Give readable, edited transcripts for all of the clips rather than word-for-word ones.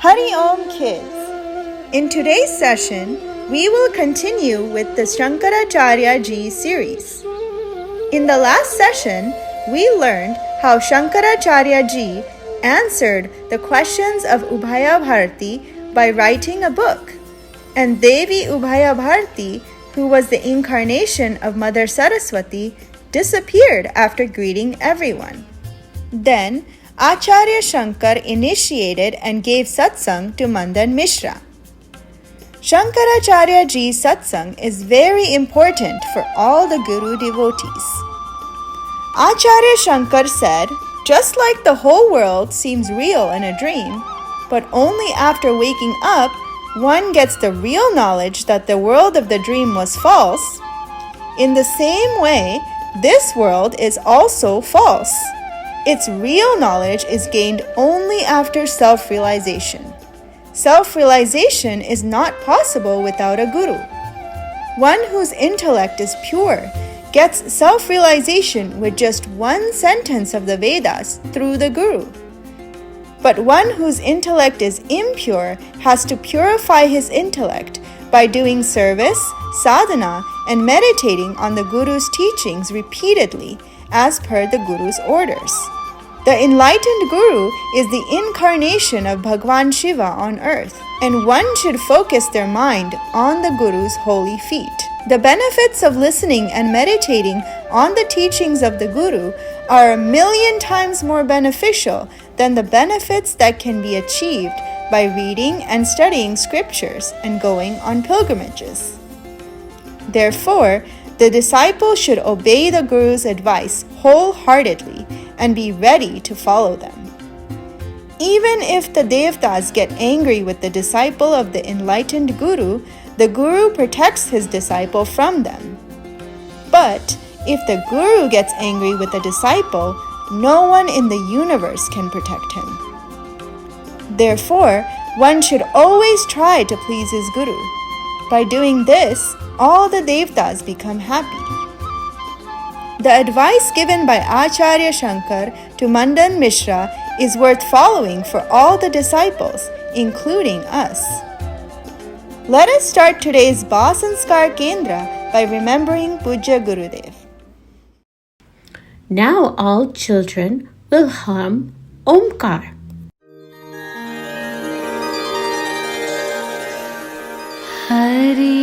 Hari Om kids! In today's session, we will continue with the Shankaracharya Ji series. In the last session, we learned how Shankaracharya Ji answered the questions of Ubhaya Bharati by writing a book, and Devi Ubhaya Bharati, who was the incarnation of Mother Saraswati, disappeared after greeting everyone. Then, Acharya Shankar initiated and gave satsang to Mandan Mishra. Shankaracharya Ji's satsang is very important for all the Guru devotees. Acharya Shankar said, just like the whole world seems real in a dream, but only after waking up, one gets the real knowledge that the world of the dream was false, in the same way, this world is also false. Its real knowledge is gained only after self-realization. Self-realization is not possible without a guru. One whose intellect is pure gets self-realization with just one sentence of the Vedas through the guru. But one whose intellect is impure has to purify his intellect by doing service, sadhana, and meditating on the guru's teachings repeatedly as per the guru's orders. The enlightened guru is the incarnation of Bhagwan Shiva on earth, and one should focus their mind on the guru's holy feet. The benefits of listening and meditating on the teachings of the guru are 1,000,000 times more beneficial than the benefits that can be achieved by reading and studying scriptures and going on pilgrimages. Therefore, the disciple should obey the guru's advice wholeheartedly and be ready to follow them. Even if the devtas get angry with the disciple of the enlightened guru, the guru protects his disciple from them. But if the guru gets angry with the disciple, no one in the universe can protect him. Therefore, one should always try to please his guru. By doing this, all the devtas become happy. The advice given by Acharya Shankar to Mandan Mishra is worth following for all the disciples, including us. Let us start today's Bhasanskar Kendra by remembering Pujya Gurudev. Now all children will hum Omkar. Hari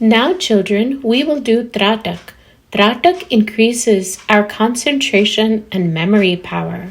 Now, children, we will do Tratak. Tratak increases our concentration and memory power.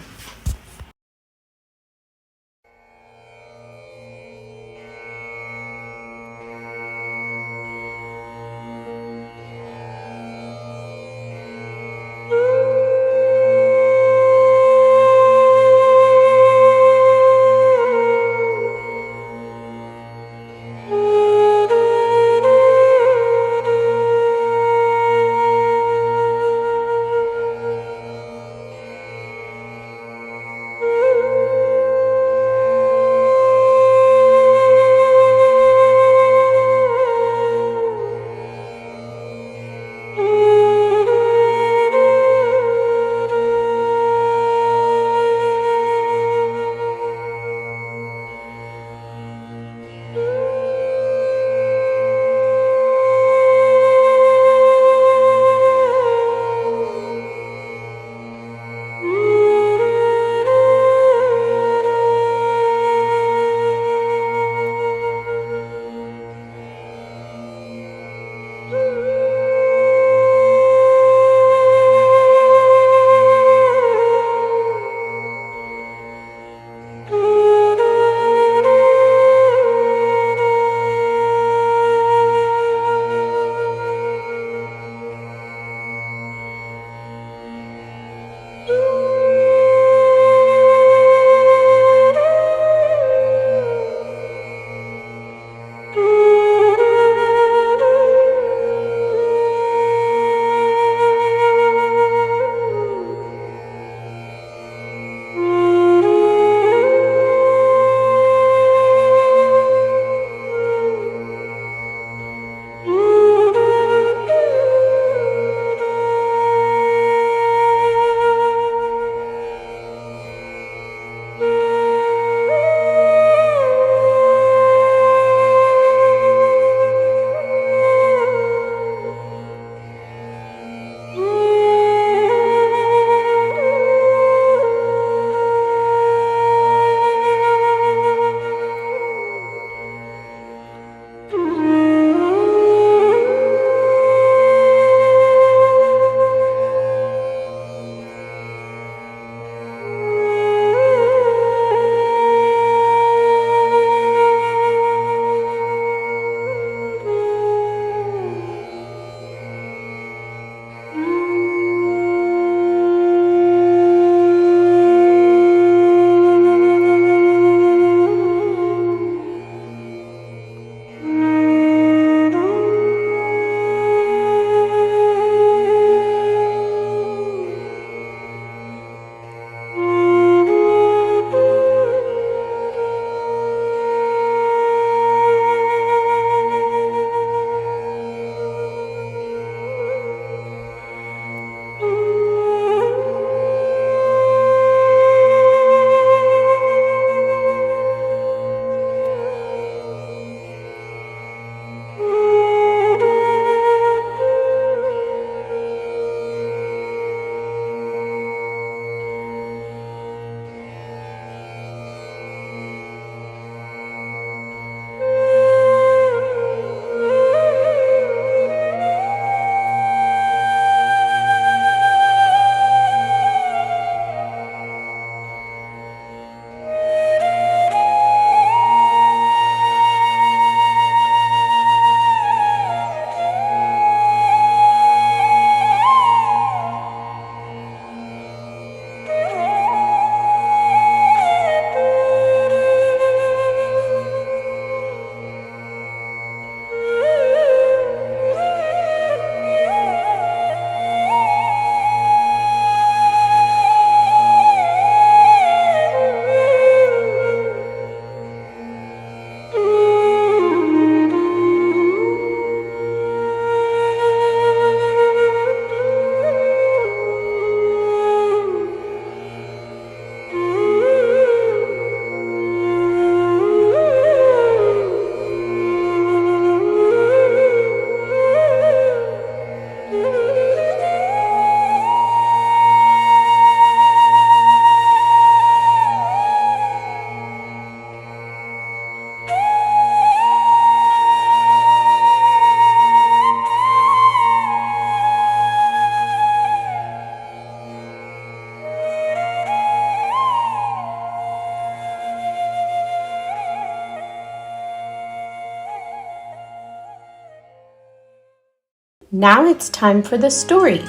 Now it's time for the story.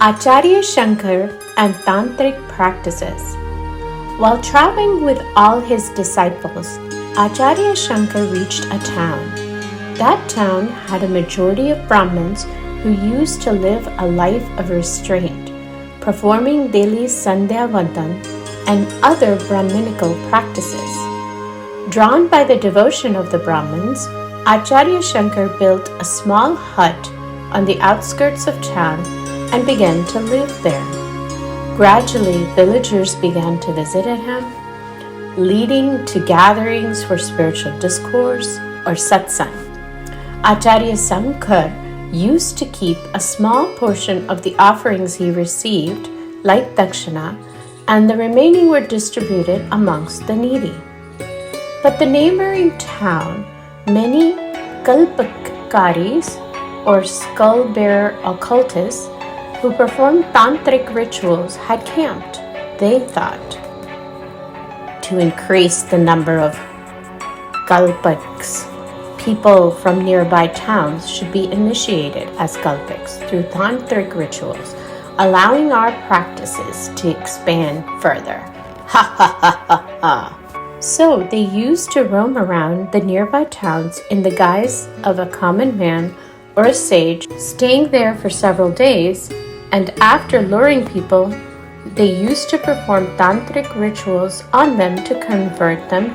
Acharya Shankar and tantric practices. While traveling with all his disciples, Acharya Shankar reached a town. That town had a majority of Brahmins who used to live a life of restraint, performing daily sandhya vandan and other Brahminical practices. Drawn by the devotion of the Brahmins, Acharya Shankar built a small hut on the outskirts of town and began to live there. Gradually, villagers began to visit him, leading to gatherings for spiritual discourse or satsang. Acharya Shankar used to keep a small portion of the offerings he received, like dakshina, and the remaining were distributed amongst the needy. But the neighboring town, many kalpakaris or skull-bearer occultists who performed tantric rituals had camped. They thought to increase the number of kalpaks, people from nearby towns should be initiated as kalpiks through tantric rituals, allowing our practices to expand further. Ha ha ha ha ha! So they used to roam around the nearby towns in the guise of a common man or a sage, staying there for several days, and after luring people, they used to perform tantric rituals on them to convert them.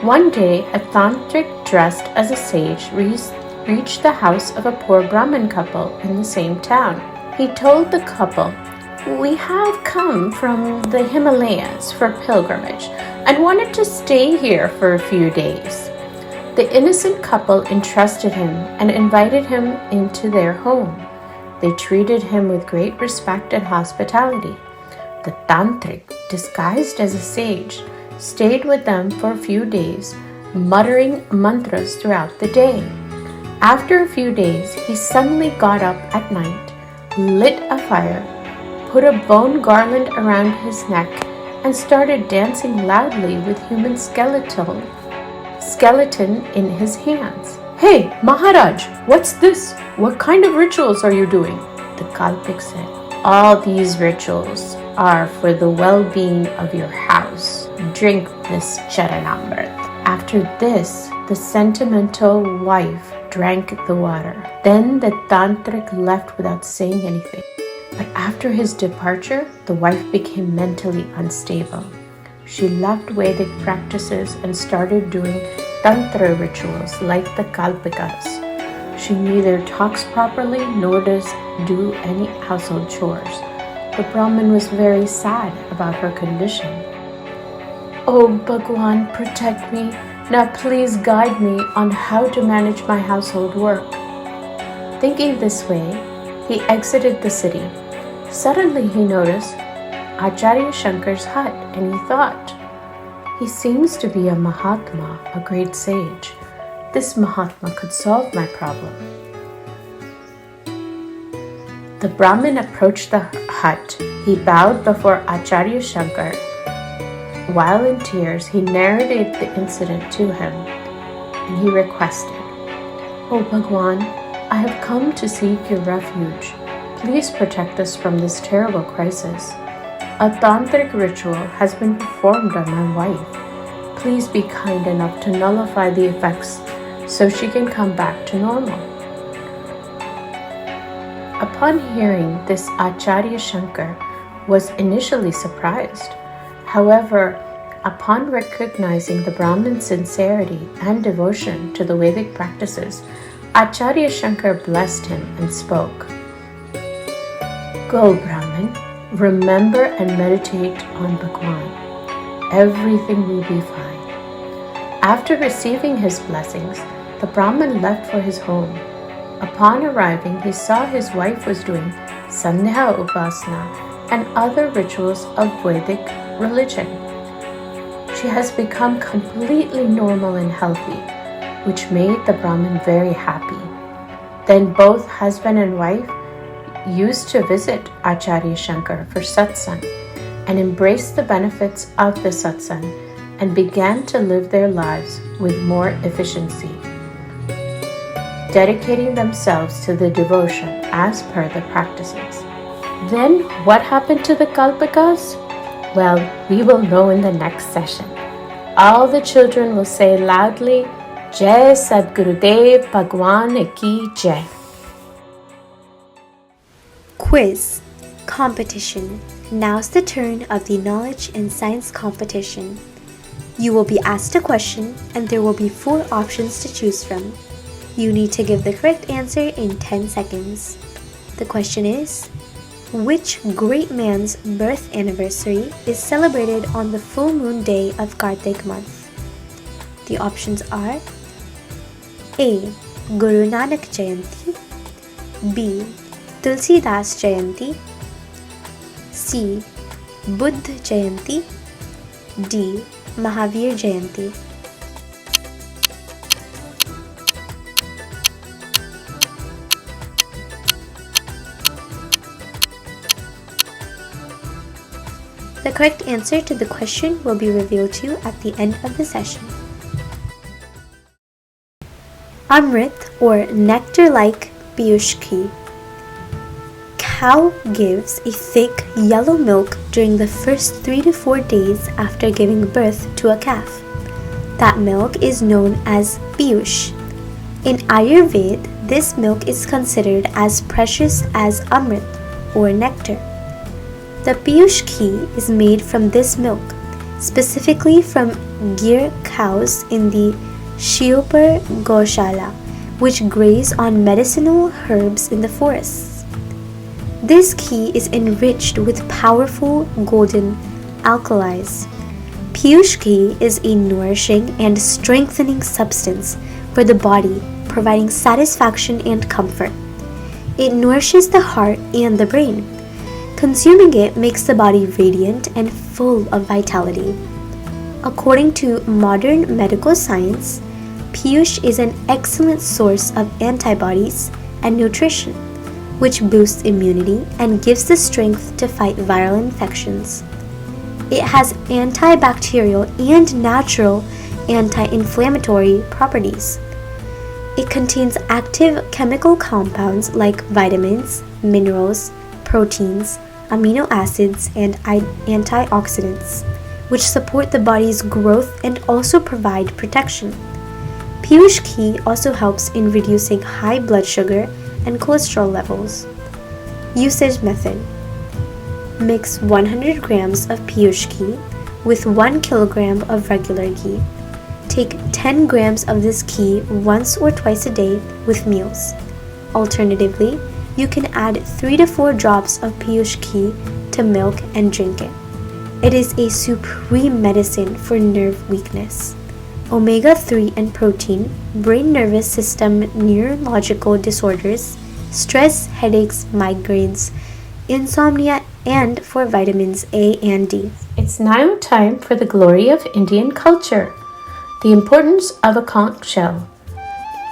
One day, a tantric dressed as a sage reached the house of a poor Brahmin couple in the same town. He told the couple, "We have come from the Himalayas for pilgrimage and wanted to stay here for a few days." The innocent couple entrusted him and invited him into their home. They treated him with great respect and hospitality. The tantric, disguised as a sage, stayed with them for a few days, muttering mantras throughout the day. After a few days, he suddenly got up at night, lit a fire, put a bone garland around his neck, and started dancing loudly with human skeleton in his hands. "Hey, Maharaj, what's this? What kind of rituals are you doing?" The kalpik said, "All these rituals are for the well-being of your house. Drink this charanamrit." After this, the sentimental wife drank the water. Then the tantric left without saying anything. But after his departure, the wife became mentally unstable. She left Vedic practices and started doing tantra rituals like the kalpikas. She neither talks properly nor does do any household chores. The Brahmin was very sad about her condition. "Oh Bhagwan, protect me. Now please guide me on how to manage my household work." Thinking this way, he exited the city. Suddenly he noticed Acharya Shankar's hut and he thought, "He seems to be a Mahatma, a great sage. This Mahatma could solve my problem." The Brahmin approached the hut. He bowed before Acharya Shankar. While in tears, he narrated the incident to him and he requested, "Oh Bhagwan, I have come to seek your refuge. Please protect us from this terrible crisis. A tantric ritual has been performed on my wife. Please be kind enough to nullify the effects so she can come back to normal." Upon hearing this, Acharya Shankar was initially surprised. However, upon recognizing the Brahmin's sincerity and devotion to the Vedic practices, Acharya Shankar blessed him and spoke, "Go, Brahmin, remember and meditate on Bhagwan. Everything will be fine." After receiving his blessings, the Brahmin left for his home. Upon arriving, he saw his wife was doing sandhya upasana and other rituals of Vedic religion. She has become completely normal and healthy, which made the Brahmin very happy. Then both husband and wife used to visit Acharya Shankar for satsang and embraced the benefits of the satsang and began to live their lives with more efficiency. dedicating themselves to the devotion as per the practices. Then, what happened to the Kalpikas? Well, we will know in the next session. All the children will say loudly, Jai Sadgurudev Bhagwan Ki Jai. Quiz Competition. Now's the turn of the knowledge and science competition. You will be asked a question and there will be 4 options to choose from. You need to give the correct answer in 10 seconds. The question is, which great man's birth anniversary is celebrated on the full moon day of Kartik month? The options are A. Guru Nanak Jayanti, B. Tulsi Das Jayanti, C. Buddha Jayanti, D. Mahavir Jayanti. The correct answer to the question will be revealed to you at the end of the session. Amrit or nectar-like Piyush Ghee. Cow gives a thick yellow milk during the first 3 to 4 days after giving birth to a calf. That milk is known as Piyush. In Ayurveda, this milk is considered as precious as Amrit or nectar. The Piyush Ghee is made from this milk, specifically from Gir cows in the Shiopur Goshala, which graze on medicinal herbs in the forests. This ghee is enriched with powerful golden alkalis. Piyush Ghee is a nourishing and strengthening substance for the body, providing satisfaction and comfort. It nourishes the heart and the brain. Consuming it makes the body radiant and full of vitality. According to modern medical science, Piyush is an excellent source of antibodies and nutrition, which boosts immunity and gives the strength to fight viral infections. It has antibacterial and natural anti-inflammatory properties. It contains active chemical compounds like vitamins, minerals, proteins, amino acids, and antioxidants, which support the body's growth and also provide protection. Piyush Ghee also helps in reducing high blood sugar and cholesterol levels. Usage method. Mix 100 grams of Piyush Ghee with 1 kilogram of regular ghee. Take 10 grams of this ghee once or twice a day with meals. Alternatively, you can add 3 to 4 drops of Piyush Ghee to milk and drink it. It is a supreme medicine for nerve weakness. Omega-3 and protein, brain nervous system neurological disorders, stress, headaches, migraines, insomnia, and for vitamins A and D. It's now time for the glory of Indian culture. The importance of a conch shell.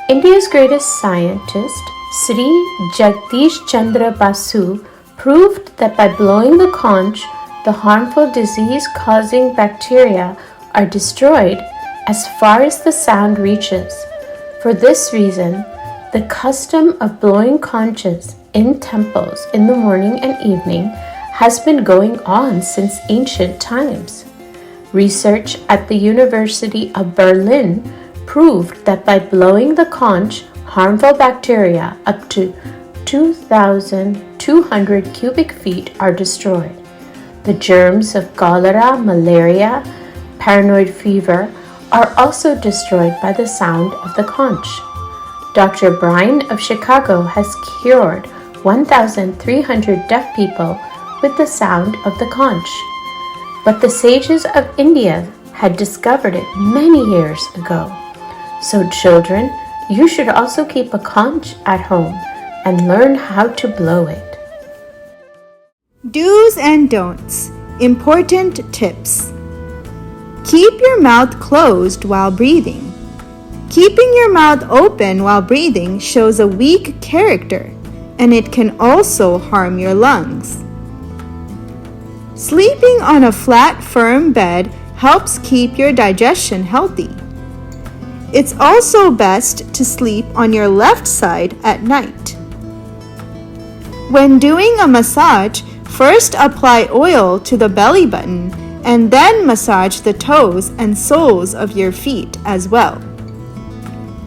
India's greatest scientist, Sri Jagdish Chandra Basu, proved that by blowing the conch, the harmful disease-causing bacteria are destroyed as far as the sound reaches. For this reason, the custom of blowing conches in temples in the morning and evening has been going on since ancient times. Research at the University of Berlin proved that by blowing the conch, harmful bacteria up to 2,200 cubic feet are destroyed. The germs of cholera, malaria, paranoid fever are also destroyed by the sound of the conch. Dr. Bryan of Chicago has cured 1,300 deaf people with the sound of the conch. But the sages of India had discovered it many years ago. So children, you should also keep a conch at home and learn how to blow it. Do's and don'ts. Important tips. Keep your mouth closed while breathing. Keeping your mouth open while breathing shows a weak character, and it can also harm your lungs. Sleeping on a flat, firm bed helps keep your digestion healthy. It's also best to sleep on your left side at night. When doing a massage, first apply oil to the belly button and then massage the toes and soles of your feet as well.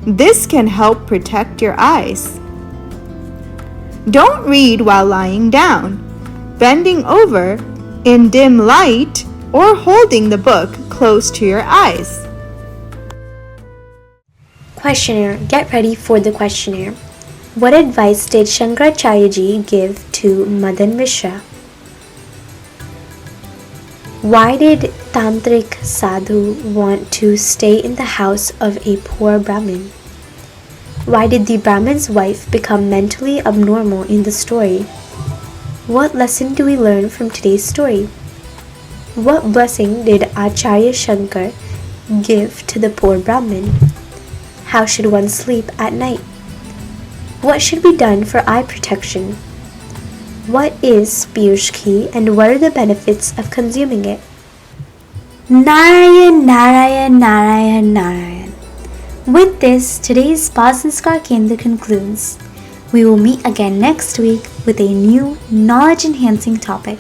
This can help protect your eyes. Don't read while lying down, bending over, in dim light, or holding the book close to your eyes. Questionnaire. Get ready for the questionnaire. What advice did Shankaracharya give to Madan Mishra? Why did tantric sadhu want to stay in the house of a poor Brahmin? Why did the Brahmin's wife become mentally abnormal in the story? What lesson do we learn from today's story? What blessing did Acharya Shankar give to the poor Brahmin? How should one sleep at night? What should be done for eye protection? What is Piyush Ghee and what are the benefits of consuming it? Narayan, Narayan, Narayan, Narayan. With this, today's Sanskar Kendra concludes. We will meet again next week with a new knowledge-enhancing topic.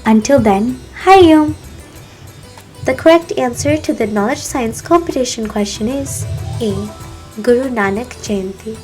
Until then, Hari Om. The correct answer to the knowledge science competition question is A. Guru Nanak Jayanti.